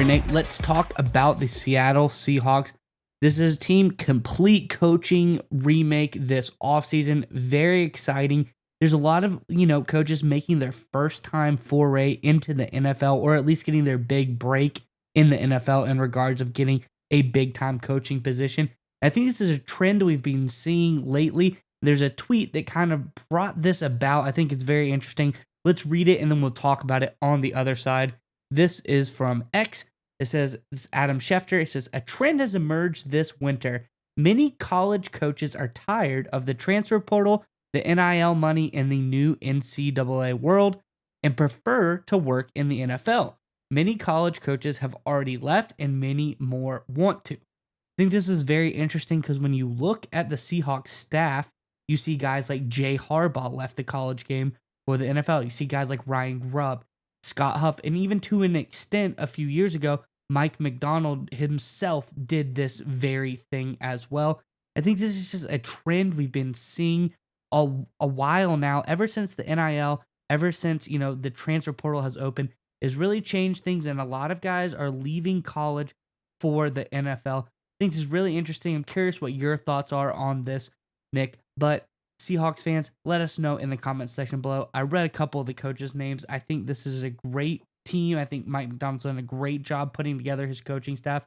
All right, Nick, let's talk about the Seattle Seahawks. This is a team complete coaching remake this offseason. Very exciting. There's a lot of, coaches making their first time foray into the NFL, or at least getting their big break in the NFL in regards of getting a big time coaching position. I think this is a trend we've been seeing lately. There's a tweet that kind of brought this about. I think it's very interesting. Let's read it and then we'll talk about it on the other side. This is from X. It says, this is Adam Schefter. It says, a trend has emerged this winter. Many college coaches are tired of the transfer portal, the NIL money, and the new NCAA world and prefer to work in the NFL. Many college coaches have already left and many more want to. I think this is very interesting because when you look at the Seahawks staff, you see guys like Jay Harbaugh left the college game for the NFL. You see guys like Ryan Grubb, Scott Huff, and even to an extent a few years ago, Mike MacDonald himself did this very thing as well. I think this is just a trend we've been seeing a while now, ever since the NIL, ever since, the transfer portal has opened, has really changed things. And a lot of guys are leaving college for the NFL. I think this is really interesting. I'm curious what your thoughts are on this, Nick. But Seahawks fans, let us know in the comments section below. I read a couple of the coaches' names. I think this is a great team. I think Mike MacDonald's done a great job putting together his coaching staff.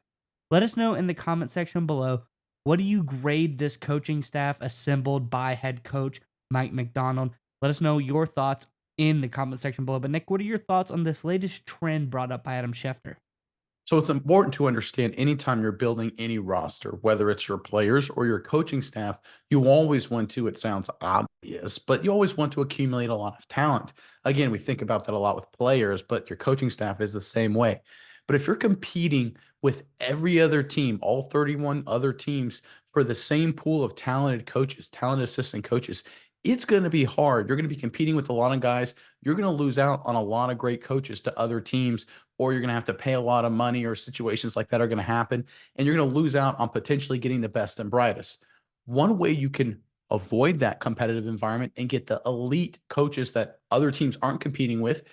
Let us know in the comment section below, what do you grade this coaching staff assembled by head coach Mike MacDonald? Let us know your thoughts in the comment section below. But Nick, what are your thoughts on this latest trend brought up by Adam Schefter? So it's important to understand anytime you're building any roster, whether it's your players or your coaching staff, you always want to, it sounds obvious, but you always want to accumulate a lot of talent. Again, we think about that a lot with players, but your coaching staff is the same way. But if you're competing with every other team, all 31 other teams for the same pool of talented coaches, talented assistant coaches, it's going to be hard. You're going to be competing with a lot of guys. You're going to lose out on a lot of great coaches to other teams, or you're going to have to pay a lot of money, or situations like that are going to happen. And you're going to lose out on potentially getting the best and brightest. One way you can avoid that competitive environment and get the elite coaches that other teams aren't competing with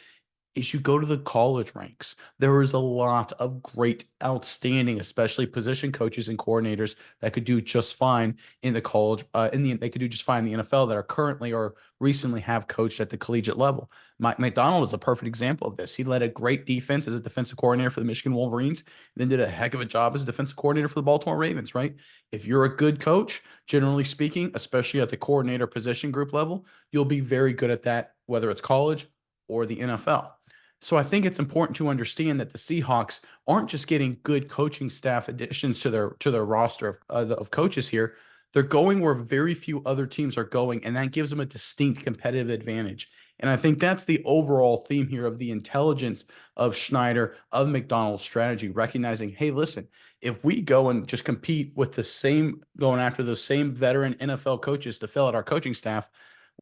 is you go to the college ranks. There is a lot of great, outstanding, especially position coaches and coordinators that could do just fine in the college, they could do just fine in the NFL that are currently or recently have coached at the collegiate level. Mike MacDonald is a perfect example of this. He led a great defense as a defensive coordinator for the Michigan Wolverines, then did a heck of a job as a defensive coordinator for the Baltimore Ravens, right? If you're a good coach, generally speaking, especially at the coordinator position group level, you'll be very good at that, whether it's college or the NFL. So I think it's important to understand that the Seahawks aren't just getting good coaching staff additions to their roster of coaches here. They're going where very few other teams are going, and that gives them a distinct competitive advantage. And I think that's the overall theme here of the intelligence of Schneider, of McDonald's strategy, recognizing, hey, listen, if we go and just compete with going after those same veteran NFL coaches to fill out our coaching staff,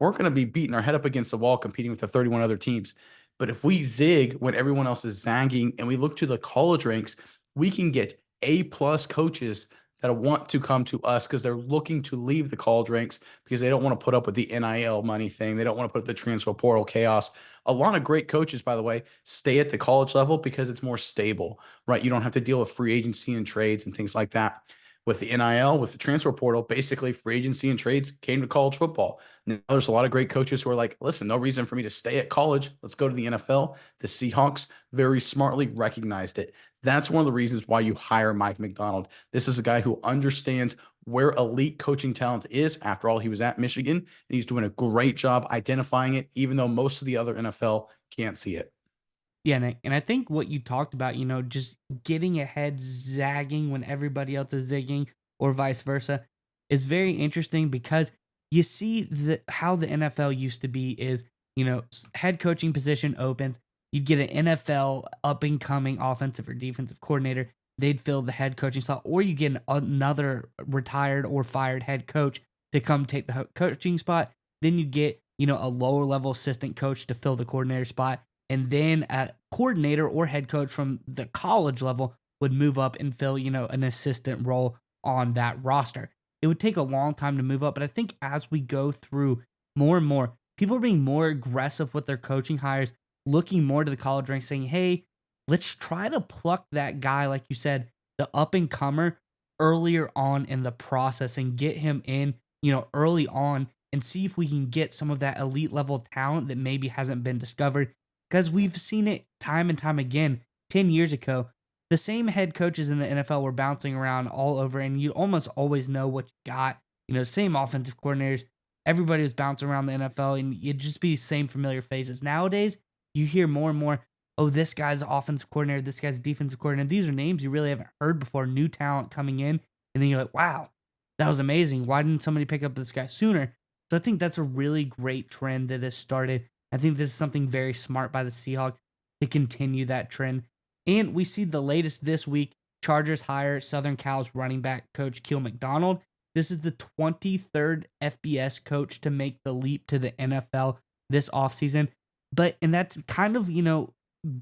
we're going to be beating our head up against the wall competing with the 31 other teams. But if we zig when everyone else is zagging and we look to the college ranks, we can get A-plus coaches that want to come to us because they're looking to leave the college ranks because they don't want to put up with the NIL money thing. They don't want to put up the transfer portal chaos. A lot of great coaches, by the way, stay at the college level because it's more stable, right? You don't have to deal with free agency and trades and things like that. With the NIL, with the transfer portal, basically free agency and trades came to college football. Now there's a lot of great coaches who are like, listen, no reason for me to stay at college. Let's go to the NFL. The Seahawks very smartly recognized it. That's one of the reasons why you hire Mike MacDonald. This is a guy who understands where elite coaching talent is. After all, he was at Michigan, and he's doing a great job identifying it, even though most of the other NFL can't see it. Yeah, Nick, and I think what you talked about, just getting ahead, zagging when everybody else is zigging, or vice versa, is very interesting because you see how the NFL used to be is, head coaching position opens, you'd get an NFL up and coming offensive or defensive coordinator, they'd fill the head coaching slot, or you get another retired or fired head coach to come take the coaching spot. Then you get, a lower level assistant coach to fill the coordinator spot. And then a coordinator or head coach from the college level would move up and fill, an assistant role on that roster. It would take a long time to move up, but I think as we go through more and more, people are being more aggressive with their coaching hires, looking more to the college ranks, saying, hey, let's try to pluck that guy, like you said, the up and comer earlier on in the process and get him in, early on and see if we can get some of that elite level talent that maybe hasn't been discovered. Because we've seen it time and time again. 10 years ago, the same head coaches in the NFL were bouncing around all over, and you almost always know what you got. Same offensive coordinators. Everybody was bouncing around the NFL, and it'd just be the same familiar faces. Nowadays, you hear more and more, oh, this guy's offensive coordinator, this guy's defensive coordinator. These are names you really haven't heard before, new talent coming in. And then you're like, wow, that was amazing. Why didn't somebody pick up this guy sooner? So I think that's a really great trend that has started. I think this is something very smart by the Seahawks to continue that trend. And we see the latest this week. Chargers hire Southern Cal's running back coach MacDonald. This is the 23rd FBS coach to make the leap to the NFL this offseason. And that's kind of,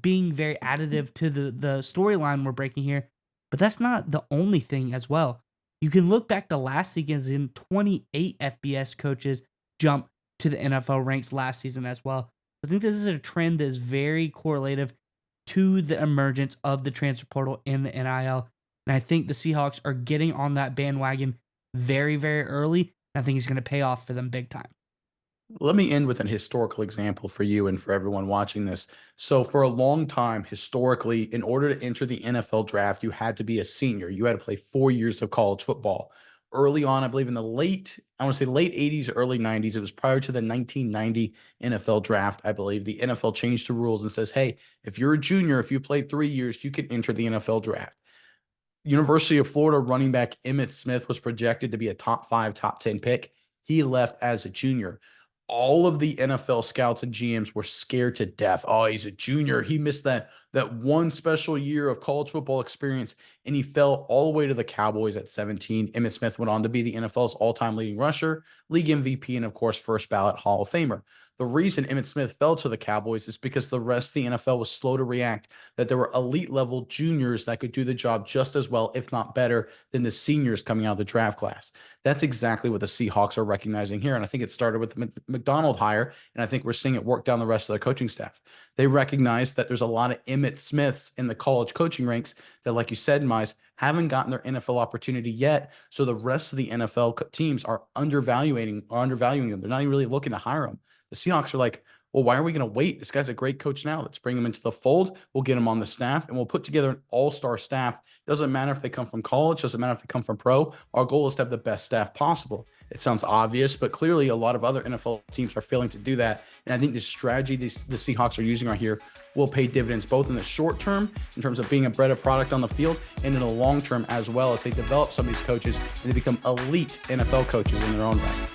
being very additive to the storyline we're breaking here. But that's not the only thing as well. You can look back to last season, 28 FBS coaches jumped to the NFL ranks last season as well. I think this is a trend that is very correlative to the emergence of the transfer portal in the NIL. And I think the Seahawks are getting on that bandwagon very, very early. I think it's going to pay off for them big time. Let me end with an historical example for you and for everyone watching this. So, for a long time, historically, in order to enter the NFL draft, you had to be a senior. You had to play 4 years of college football. Early on, I believe in the I want to say late 80s, early 90s, it was prior to the 1990 NFL draft, I believe. The NFL changed the rules and says, hey, if you're a junior, if you played 3 years, you can enter the NFL draft. University of Florida running back Emmitt Smith was projected to be a top 5, top 10 pick. He left as a junior. All of the NFL scouts and GMs were scared to death. Oh, he's a junior. He missed that one special year of college football experience, and he fell all the way to the Cowboys at 17. Emmitt Smith went on to be the NFL's all-time leading rusher, league MVP, and, of course, first ballot Hall of Famer. The reason Emmitt Smith fell to the Cowboys is because the rest of the NFL was slow to react, that there were elite-level juniors that could do the job just as well, if not better, than the seniors coming out of the draft class. That's exactly what the Seahawks are recognizing here, and I think it started with the MacDonald hire, and I think we're seeing it work down the rest of their coaching staff. They recognize that there's a lot of Emmitt Smiths in the college coaching ranks that, like you said, Mize, haven't gotten their NFL opportunity yet, so the rest of the NFL teams are undervaluing them. They're not even really looking to hire them. The Seahawks are like, well, why are we going to wait? This guy's a great coach now. Let's bring him into the fold. We'll get him on the staff, and we'll put together an all-star staff. Doesn't matter if they come from college. Doesn't matter if they come from pro. Our goal is to have the best staff possible. It sounds obvious, but clearly a lot of other NFL teams are failing to do that. And I think the strategy the Seahawks are using right here will pay dividends both in the short term in terms of being a better product on the field and in the long term as well, as they develop some of these coaches and they become elite NFL coaches in their own right.